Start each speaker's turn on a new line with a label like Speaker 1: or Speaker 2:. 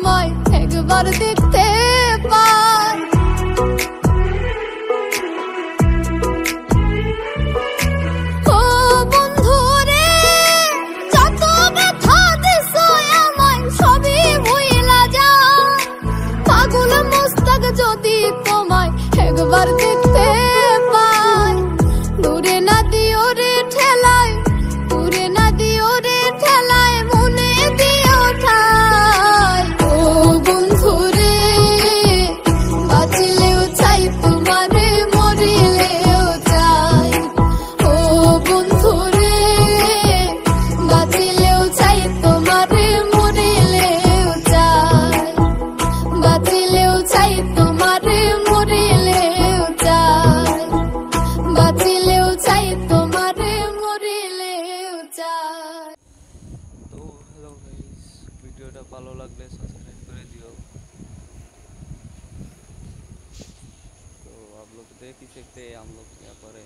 Speaker 1: তোমায় একবার দেখতে পাই। ও বন্ধু রে, যত ব্যথা দিছো আমায় সবই ভুইলা যাও। পাগল মুস্তাক যদি তোমায় একবার দেখতে পাই। দূরে না দিও রে ঠেলায়, দূরে না দিও রে ঠেলায়, মনে দিও ঠাই। ও বন্ধু রে, বাঁচলেও চাই তোমারে, মরিলেও চাই। ও বন্ধু রে, বাঁচলেও চাই তোমারে, মরিলেও চাই। বাঁচলেও চাই তোমারে, মরিলেও চাই। বাঁচলেও চাই তোমারে, মরিলেও চাই।
Speaker 2: তো হ্যালো গাইস, ভিডিওটা ভালো লাগলে সাবস্ক্রাইব করে दियो। तो आप लोग देख ही सकते हैं हम लोग यहाँ पर है।